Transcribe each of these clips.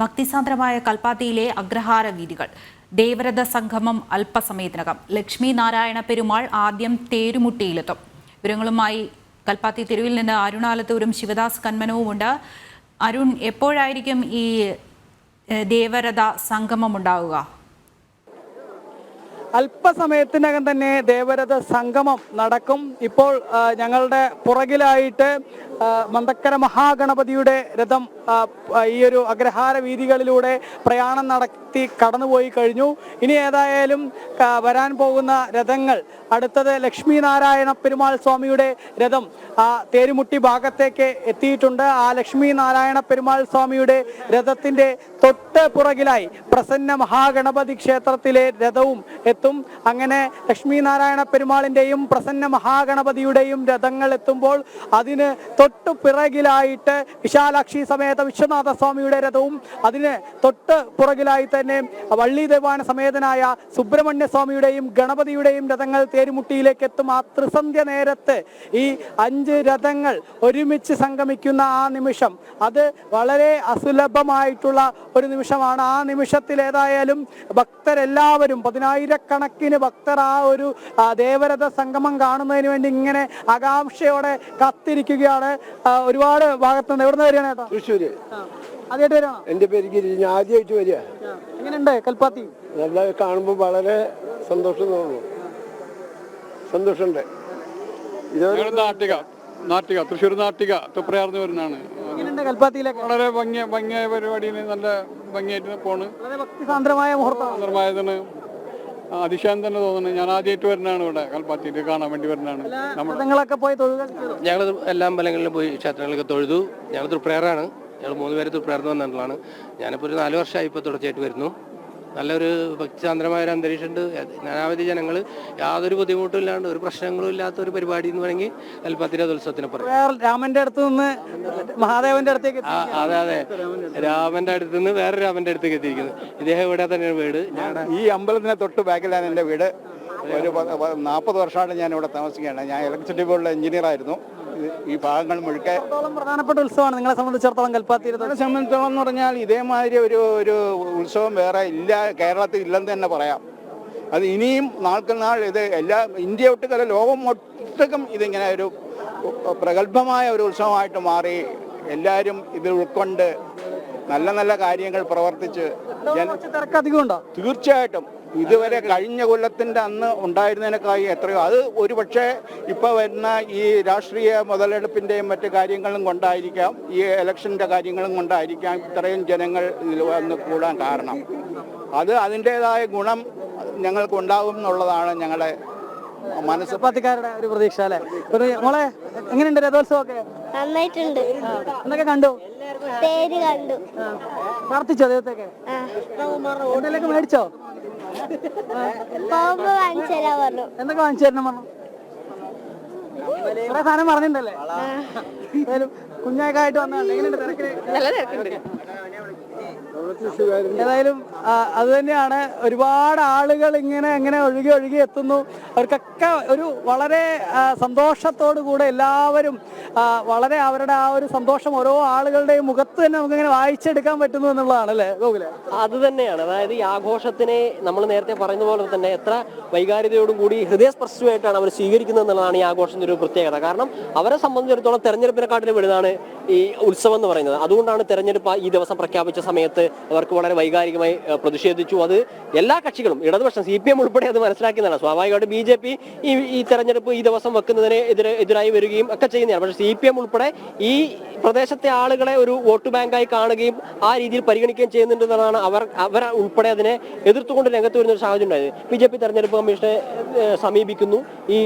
ഭക്തിസാന്ദ്രമായ കൽപ്പാത്തിയിലെ അഗ്രഹാര വീഥികൾ. ദേവരഥ സംഗമം അല്പസമയത്തിനകം. ലക്ഷ്മി നാരായണ പെരുമാൾ ആദ്യം തേരുമുട്ടിയിലെത്തും. വിവരങ്ങളുമായി കൽപ്പാത്തി തെരുവിൽ നിന്ന് അരുണാലത്തൂരും ശിവദാസ് കന്മനവുമുണ്ട്. അരുൺ, എപ്പോഴായിരിക്കും ഈ ദേവരഥ സംഗമം ഉണ്ടാവുക? അല്പസമയത്തിനകം തന്നെ ദേവരഥ സംഗമം നടക്കും. ഇപ്പോൾ ഞങ്ങളുടെ പുറകിലായിട്ട് മന്തക്കര മഹാഗണപതിയുടെ രഥം ഈ ഒരു അഗ്രഹാര വീഥികളിലൂടെ പ്രയാണം നടത്തി കടന്നുപോയി കഴിഞ്ഞു. ഇനി ഏതായാലും വരാൻ പോകുന്ന രഥങ്ങൾ, അടുത്തത് ലക്ഷ്മി നാരായണ പെരുമാൾ സ്വാമിയുടെ രഥം തേരുമുട്ടി ഭാഗത്തേക്ക് എത്തിയിട്ടുണ്ട്. ആ ലക്ഷ്മി നാരായണ പെരുമാൾ സ്വാമിയുടെ രഥത്തിന്റെ തൊട്ട് പുറകിലായി പ്രസന്ന മഹാഗണപതി ക്ഷേത്രത്തിലെ രഥവും എത്തും. അങ്ങനെ ലക്ഷ്മി നാരായണ പെരുമാളിന്റെയും പ്രസന്ന മഹാഗണപതിയുടെയും രഥങ്ങൾ എത്തുമ്പോൾ അതിന് തൊട്ടു പിറകിലായിട്ട് വിശാലാക്ഷി സമേത വിശ്വനാഥ സ്വാമിയുടെ രഥവും, അതിന് തൊട്ട് പുറകിലായി തന്നെ വള്ളി ദേവാന സമേതനായ സുബ്രഹ്മണ്യ സ്വാമിയുടെയും ഗണപതിയുടെയും രഥങ്ങൾ തേരുമുട്ടിയിലേക്ക് എത്തും. ആ ത്രിസന്ധ്യ നേരത്ത് ഈ 5 രഥങ്ങൾ ഒരുമിച്ച് സംഗമിക്കുന്ന ആ നിമിഷം, അത് വളരെ അസുലഭമായിട്ടുള്ള ഒരു നിമിഷമാണ്. ആ നിമിഷത്തിൽ ഏതായാലും ഭക്തരെല്ലാവരും, 10,000-കണക്കിന് ഭക്തർ ആ ഒരു ദേവരഥ സംഗമം കാണുന്നതിന് വേണ്ടി ഇങ്ങനെ ആകാംക്ഷയോടെ കാത്തിരിക്കുകയാണ്. ഒരുപാട് ഭാഗത്തുനിന്ന്. എവിടെ നിന്ന് വരികയാണ് ചേട്ടാ? തൃശ്ശൂര്. ആദ്യമായിട്ട് വരികയാണോ? എന്റെ പേര് ഗിരി. ഞാൻ ആദ്യമായിട്ട് വരിക. എങ്ങനെയുണ്ട് കൽപ്പാത്തി? നല്ല കാണുമ്പോൾ വളരെ സന്തോഷം തോന്നുന്നു. സന്തോഷമുണ്ട്. നാട്ടിക തൃശ്ശൂർ നാട്ടിക തുപ്രയാർന്ന് വരുന്നതാണ്. കൽപ്പാത്തിയിലേക്ക് വളരെ ഭംഗിയായ പരിപാടിയാണ്. നല്ല ഭംഗിയായിട്ട് പോണ്. ഭക്തിസാന്ദ്രമായ മുഹൂർത്തമായതാണ്. അതിശയം തന്നെ തോന്നുന്നു. ഞാൻ ആദ്യമായിട്ട് വരുന്നതാണ് ഇവിടെ കൽപ്പാത്തിയിട്ട് കാണാൻ വേണ്ടി വരുന്നതാണ്. ഞങ്ങൾ എല്ലാ അമ്പലങ്ങളിലും പോയി ക്ഷേത്രങ്ങളിലൊക്കെ തൊഴുതു. ഞങ്ങൾ തൃപ്രയാറാണ്. ഞങ്ങൾ 3 പേര് തൃപ്രയാർന്ന് വന്നിട്ടുള്ളതാണ്. ഞാനിപ്പോൾ ഒരു 4 വർഷമായി ഇപ്പോൾ തുടർച്ചയായിട്ട് വരുന്നു. നല്ലൊരു ഭക്തിസാന്ദ്രമായ ഒരു അന്തരീക്ഷമുണ്ട്. നാനാവധി ജനങ്ങൾ യാതൊരു ബുദ്ധിമുട്ടും ഇല്ലാണ്ട്, ഒരു പ്രശ്നങ്ങളും ഇല്ലാത്ത ഒരു പരിപാടി എന്ന് പറഞ്ഞെങ്കിൽ കൽപ്പാത്തി രഥോത്സവത്തിനെ പറയും. രാമന്റെ അടുത്ത് നിന്ന് മഹാദേവന്റെ അടുത്തേക്ക്. അതെ, രാമന്റെ അടുത്ത് നിന്ന് വേറെ രാമന്റെ അടുത്തേക്ക് എത്തിയിരിക്കുന്നത്. ഇദ്ദേഹം ഇവിടെ തന്നെയാണ് വീട്. ഈ അമ്പലത്തിന് തൊട്ട് ബാക്കിലാണ് എൻ്റെ വീട്. ഒരു 40 വർഷമായിട്ട് ഞാൻ ഇവിടെ താമസിക്കുകയാണ്. ഞാൻ ഇലക്ട്രിസിറ്റി ബോർഡിലെ എഞ്ചിനീയർ ആയിരുന്നു. ഈ ഭാഗങ്ങൾ മുഴുക്കെ പ്രധാനപ്പെട്ട ഉത്സവമാണ് നിങ്ങളെ സംബന്ധിച്ചിടത്തോളം കൽപ്പാത്തി. സംബന്ധിച്ചിടത്തോളം എന്ന് പറഞ്ഞാൽ ഇതേമാതിരി ഒരു ഉത്സവം വേറെ ഇല്ല, കേരളത്തിൽ ഇല്ലെന്ന് തന്നെ പറയാം. അത് ഇനിയും നാൾക്ക് നാൾ ഇത് ഇന്ത്യ ഒട്ടുക്കല്ല, ലോകം ഒട്ടുക്കും ഇതിങ്ങനെ ഒരു പ്രഗത്ഭമായ ഒരു ഉത്സവമായിട്ട് മാറി. എല്ലാവരും ഇത് ഉൾക്കൊണ്ട് നല്ല നല്ല കാര്യങ്ങൾ പ്രവർത്തിച്ച് തീർച്ചയായിട്ടും ഇതുവരെ കഴിഞ്ഞ കൊല്ലത്തിന്റെ അന്ന് ഉണ്ടായിരുന്നതിനേക്കായി എത്രയോ, അത് ഒരു പക്ഷേ ഇപ്പൊ വരുന്ന ഈ രാഷ്ട്രീയ മുതലെടുപ്പിന്റെയും മറ്റു കാര്യങ്ങളും കൊണ്ടായിരിക്കാം, ഈ ഇലക്ഷന്റെ കാര്യങ്ങളും കൊണ്ടായിരിക്കാം ഇത്രയും ജനങ്ങൾ ഇതിൽ വന്ന് കൂടാൻ കാരണം. അത് അതിൻ്റെതായ ഗുണം ഞങ്ങൾക്ക് ഉണ്ടാകും എന്നുള്ളതാണ് ഞങ്ങളുടെ മനസ്സുപാത്തിക്കാരുടെ ഒരു പ്രതീക്ഷ അല്ലേ? മോളെ, എങ്ങനെയുണ്ട് രഥോത്സവമൊക്കെ? നന്നായിട്ടുണ്ട്. എന്തൊക്കെ കണ്ടു? തേര് കണ്ടു. പ്രാർത്ഥിച്ചോ ദൈവത്തേക്ക്? എന്തെങ്കിലൊക്കെ മേടിച്ചോ? എന്തൊക്കെ വാങ്ങിച്ചു തരണം പറഞ്ഞു? കുറെ സാധനം പറഞ്ഞിട്ടുണ്ടല്ലേ? കുഞ്ഞായിട്ട് വന്നതാണ്. എങ്ങനെയുണ്ട് തിരക്കില്? ഏതായാലും അത് തന്നെയാണ്. ഒരുപാട് ആളുകൾ ഇങ്ങനെ ഒഴുകി എത്തുന്നു. അവർക്കൊക്കെ ഒരു വളരെ സന്തോഷത്തോടു കൂടെ എല്ലാവരും വളരെ അവരുടെ ആ ഒരു സന്തോഷം ഓരോ ആളുകളുടെയും മുഖത്ത് തന്നെ നമുക്കിങ്ങനെ വായിച്ചെടുക്കാൻ പറ്റുന്നു എന്നുള്ളതാണ് അല്ലേ ഗോകുലെ? അത് തന്നെയാണ്. അതായത് ഈ ആഘോഷത്തിനെ നമ്മൾ നേരത്തെ പറയുന്ന പോലെ തന്നെ എത്ര വൈകാരികതയോടും കൂടി ഹൃദയസ്പർശമായിട്ടാണ് അവർ സ്വീകരിക്കുന്നത് എന്നുള്ളതാണ് ഈ ആഘോഷത്തിന്റെ ഒരു പ്രത്യേകത. കാരണം അവരെ സംബന്ധിച്ചിടത്തോളം തെരഞ്ഞെടുപ്പിനെക്കാട്ടിലും വലുതാണ് ഈ ഉത്സവം എന്ന് പറയുന്നത്. അതുകൊണ്ടാണ് തെരഞ്ഞെടുപ്പ് ഈ ദിവസം പ്രഖ്യാപിച്ച സമയത്ത് അവർക്ക് വളരെ വൈകാരികമായി പ്രതിഷേധിച്ചു. അത് എല്ലാ കക്ഷികളും, ഇടതുപക്ഷം CPM ഉൾപ്പെടെ അത് മനസ്സിലാക്കുന്നതാണ്. സ്വാഭാവികമായിട്ട് BJP ഈ തെരഞ്ഞെടുപ്പ് ഈ ദിവസം വെക്കുന്നതിന് എതിരായി വരികയും ഒക്കെ ചെയ്യുന്നതാണ്. പക്ഷേ CPM ഉൾപ്പെടെ ഈ പ്രദേശത്തെ ആളുകളെ ഒരു വോട്ട് ബാങ്കായി കാണുകയും ആ രീതിയിൽ പരിഗണിക്കുകയും ചെയ്യുന്നുണ്ടെന്നാണ് അവർ ഉൾപ്പെടെ അതിനെ എതിർത്തുകൊണ്ട് രംഗത്ത് വരുന്ന ഒരു സാഹചര്യം ഉണ്ടായത്. BJP തെരഞ്ഞെടുപ്പ് കമ്മീഷനെ സമീപിക്കുന്നു. ഈ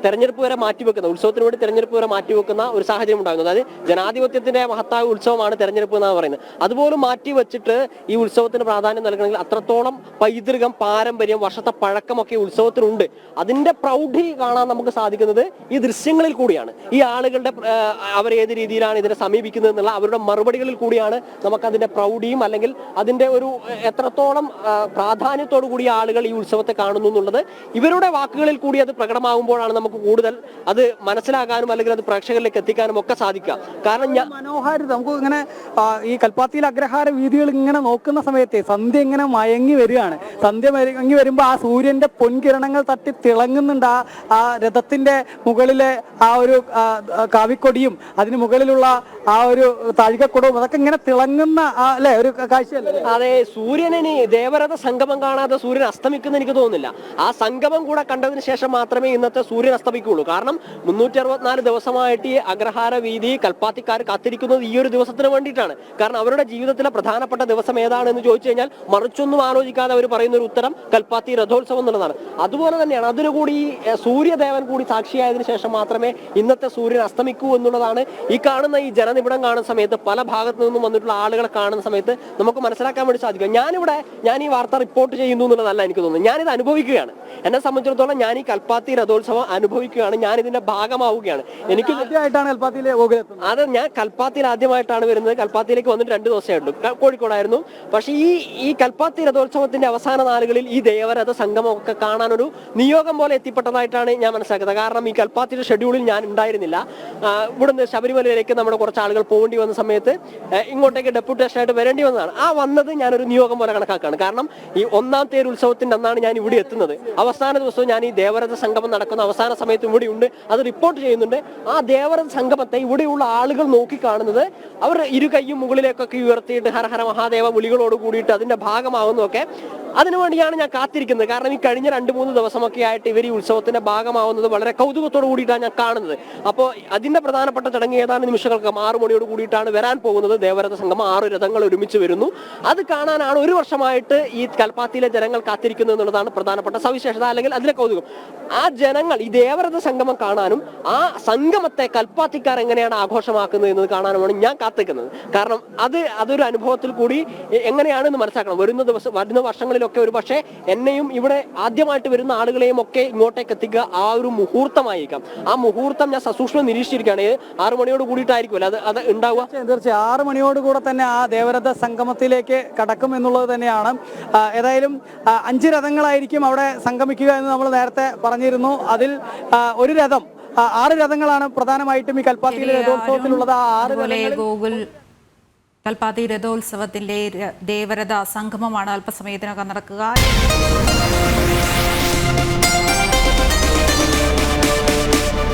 തെരഞ്ഞെടുപ്പ് വരെ മാറ്റിവെക്കുന്ന, ഉത്സവത്തിന് വേണ്ടി തെരഞ്ഞെടുപ്പ് വരെ മാറ്റിവെക്കുന്ന ഒരു സാഹചര്യം ഉണ്ടാകുന്നത്. അതായത് ജനാധിപത്യത്തിന്റെ മഹത്തായ ഉത്സവമാണ് തെരഞ്ഞെടുപ്പ് എന്നാണ് പറയുന്നത്. അതുപോലും മാറ്റി വെച്ചിട്ട് ഈ ഉത്സവത്തിന് പ്രാധാന്യം നൽകണമെങ്കിൽ അത്രത്തോളം പൈതൃകം, പാരമ്പര്യം, വർഷത്തെ പഴക്കമൊക്കെ ഉത്സവത്തിനുണ്ട്. അതിന്റെ പ്രൗഢി കാണാൻ നമുക്ക് സാധിക്കുന്നത് ഈ ദൃശ്യങ്ങളിൽ കൂടിയാണ്. ഈ ആളുകളുടെ അവർ ഏത് രീതിയിലാണ് ഇതിനെ സമീപിക്കുന്നത് എന്നുള്ള അവരുടെ മറുപടികളിൽ കൂടിയാണ് നമുക്കതിന്റെ പ്രൗഢിയും അല്ലെങ്കിൽ അതിന്റെ ഒരു എത്രത്തോളം പ്രാധാന്യത്തോടു കൂടി ആളുകൾ ഈ ഉത്സവത്തെ കാണുന്നു എന്നുള്ളത് ഇവരുടെ വാക്കുകളിൽ കൂടി അത് പ്രകടമാകുമ്പോഴാണ് നമുക്ക് കൂടുതൽ അത് മനസ്സിലാക്കാനും അല്ലെങ്കിൽ അത് പ്രേക്ഷകരിലേക്ക് എത്തിക്കാനും ഒക്കെ സാധിക്കുക. കാരണം മനോഹാരിത നമുക്ക് ഇങ്ങനെ ഈ കൽപ്പാത്തിയിൽ അഗ്രഹാര വീഥികൾ ഇങ്ങനെ നോക്കുന്ന സമയത്ത് സന്ധ്യ ഇങ്ങനെ മയങ്ങി വരികയാണ്. സന്ധ്യ മയങ്ങി വരുമ്പോൾ ആ സൂര്യന്റെ പൊൻകിരണങ്ങൾ തട്ടി തിളങ്ങുന്നുണ്ട് ആ രഥത്തിന്റെ മുകളിലെ ആ ഒരു കാവിക്കൊടിയും അതിന് മുകളിലുള്ള ആ ഒരു താഴികക്കുടവും അതൊക്കെ ഇങ്ങനെ തിളങ്ങുന്ന അല്ലെ ഒരു കാഴ്ചയല്ലേ? അതെ, സൂര്യനെ ദേവരഥ സംഗമം കാണാതെ സൂര്യൻ അസ്തമിക്കുന്ന എനിക്ക് തോന്നുന്നില്ല. ആ സംഗമം കൂടെ കണ്ടതിന് ശേഷം മാത്രമേ ഇന്നത്തെ സൂര്യൻ അസ്തമിക്കുള്ളൂ. കാരണം 364 ദിവസമായിട്ട് ഈ അഗ്രഹാര വീതി കൽപ്പാത്തിക്കാർ കാത്തിരിക്കുന്നത് ഈ ഒരു ദിവസത്തിന് വേണ്ടിയിട്ടാണ്. കാരണം അവരുടെ ജീവിതത്തിലെ പ്രധാനപ്പെട്ട ദിവസം ഏതാണെന്ന് ചോദിച്ചു കഴിഞ്ഞാൽ മറിച്ചൊന്നും ആലോചിക്കാതെ അവർ പറയുന്ന ഒരു ഉത്തരം കൽപ്പാത്തി രഥോത്സവം എന്നുള്ളതാണ്. അതുപോലെ തന്നെയാണ് അതിനുകൂടി ഈ സൂര്യദേവൻ കൂടി സാക്ഷിയായതിനു ശേഷം മാത്രമേ ഇന്നത്തെ സൂര്യൻ അസ്തമിക്കൂ എന്നുള്ളതാണ് ഈ കാണുന്ന ഈ ജനനിബിഡം കാണുന്ന സമയത്ത് പല ഭാഗത്തു നിന്നും വന്നിട്ടുള്ള ആളുകളെ കാണുന്ന സമയത്ത് നമുക്ക് മനസ്സിലാക്കാൻ വേണ്ടി സാധിക്കും. ഞാൻ ഈ വാർത്ത റിപ്പോർട്ട് ചെയ്യുന്നു എന്നുള്ളതല്ല എനിക്ക് തോന്നുന്നത്, ഞാനിത് അനുഭവിക്കുകയാണ്. എന്നെ സംബന്ധിച്ചിടത്തോളം ഞാൻ ഈ കൽപ്പാത്തി രഥോത്സവം അനുഭവിക്കുകയാണ്, ഞാൻ ഇതിന്റെ ഭാഗമാവുകയാണ്. എനിക്ക് അത് ഞാൻ കൽപ്പാത്തിയിൽ ആദ്യമായിട്ടാണ് വരുന്നത്. കൽപ്പാത്തിയിലേക്ക് വന്നിട്ട് 2 ദിവസമേ ഉള്ളൂ, കോഴിക്കോടായിരുന്നു. പക്ഷേ ഈ കൽപ്പാത്തി രഥോത്സവത്തിന്റെ അവസാന നാളുകളിൽ ഈ ദേവരഥ സംഗമം ഒക്കെ കാണാനൊരു നിയോഗം പോലെ എത്തിപ്പെട്ടതായിട്ടാണ് ഞാൻ മനസ്സിലാക്കുന്നത്. കാരണം ഈ കൽപ്പാത്തിയുടെ ഷെഡ്യൂളിൽ ഞാൻ ഉണ്ടായിരുന്നില്ല. ഇവിടുന്ന് ശബരിമലയിലേക്ക് നമ്മുടെ കുറച്ച് ആളുകൾ പോകേണ്ടി വന്ന സമയത്ത് ഇങ്ങോട്ടേക്ക് ഡെപ്യൂട്ടേഷനായിട്ട് വരേണ്ടി വന്നതാണ്. വന്നത് ഞാനൊരു നിയോഗം പോലെ കണക്കാക്കുകയാണ്. കാരണം ഈ 1-ാം തേർ ഉത്സവത്തിന്റെ അന്നാണ് ഞാൻ ഇവിടെ എത്തുന്നത്. അവസാന ദിവസവും ഞാൻ ഈ ദേവരഥ സംഗമം നടക്കുന്ന അവസാന സമയത്ത് ഇവിടെ ഉണ്ട്, അത് റിപ്പോർട്ട് ചെയ്യുന്നുണ്ട്. ആ ദേവരഥ സംഗമത്തെ ഇവിടെയുള്ള ആളുകൾ നോക്കി കാണുന്നത് അവർ ഇരു കൈയും മുകളിലേക്കൊക്കെ ഉയർത്തിയിട്ട് ഹര ഹര മഹാദേവ വിളികളോട് കൂടിയിട്ട് അതിന്റെ ഭാഗമാവുന്നതൊക്കെ അതിനുവേണ്ടിയാണ് ഞാൻ കാത്തിരിക്കുന്നത്. കാരണം ഈ കഴിഞ്ഞ 2-3 ദിവസമൊക്കെ ആയിട്ട് ഇവർ ഈ ഉത്സവത്തിന്റെ ഭാഗമാവുന്നത് വളരെ കൗതുകത്തോട് കൂടിയിട്ടാണ് ഞാൻ കാണുന്നത്. അപ്പോൾ അതിന്റെ പ്രധാനപ്പെട്ട ചടങ്ങ് ഏതാനും നിമിഷങ്ങൾക്ക് 6 മണിയോട് കൂടിയിട്ടാണ് വരാൻ പോകുന്നത്. ദേവരഥ സംഗമം 6 രഥങ്ങൾ ഒരുമിച്ച് വരുന്നു. അത് കാണാനാണ് 1 വർഷമായിട്ട് ഈ കൽപ്പാത്തിയിലെ ജനങ്ങൾ കാത്തിരിക്കുന്നത് എന്നുള്ളതാണ് പ്രധാനപ്പെട്ട സവിശേഷത, അല്ലെങ്കിൽ അതിലെ കൗതുകം. ആ ജനങ്ങൾ ഈ ദേവരഥ സംഗമം കാണാനും ആ സംഗമത്തെ കൽപ്പാത്തിക്കാർ എങ്ങനെയാണ് ആഘോഷമാക്കുന്നത് എന്നത് കാണാനുമാണ് ഞാൻ കാത്തിരിക്കുന്നത്. കാരണം അതൊരു അനുഭവത്തിൽ കൂടി എങ്ങനെയാണെന്ന് മനസ്സിലാക്കണം. വരുന്ന വർഷങ്ങളിലൊക്കെ ഒരു പക്ഷേ എന്നെയും ഇവിടെ ആദ്യമായിട്ട് വരുന്ന ആളുകളെയും ഒക്കെ ഇങ്ങോട്ടേക്ക് എത്തിക്കുക ആ ഒരു മുഹൂർത്തമായിരിക്കാം. ആ മുഹൂർത്തം ഞാൻ സസൂക്ഷ്മം നിരീക്ഷിച്ചിരിക്കുകയാണ്. 6 മണിയോട് കൂടിയിട്ടായിരിക്കുമല്ലോ അത് ഉണ്ടാവുക. തീർച്ചയായും 6 മണിയോട് കൂടെ തന്നെ ആ ദേവരഥ സംഗമത്തിലേക്ക് കടക്കും എന്നുള്ളത് തന്നെയാണ്. ഏതായാലും 5 രഥങ്ങളായിരിക്കും അവിടെ സംഗമിക്കുക എന്ന് നമ്മൾ നേരത്തെ പറഞ്ഞിരുന്നു. അതിൽ ഒരു രഥം 6 രഥങ്ങളാണ് പ്രധാനമായിട്ടും ഈ കൽപ്പാത്തിയിലെ രഥോത്സവത്തിലുള്ളത്. ആ 6 ഗൂഗിൾ കൽപ്പാത്തി രഥോത്സവത്തിന്റെ ദേവരഥ സംഗമമാണ് അല്പസമയത്തിനകം നടക്കുക.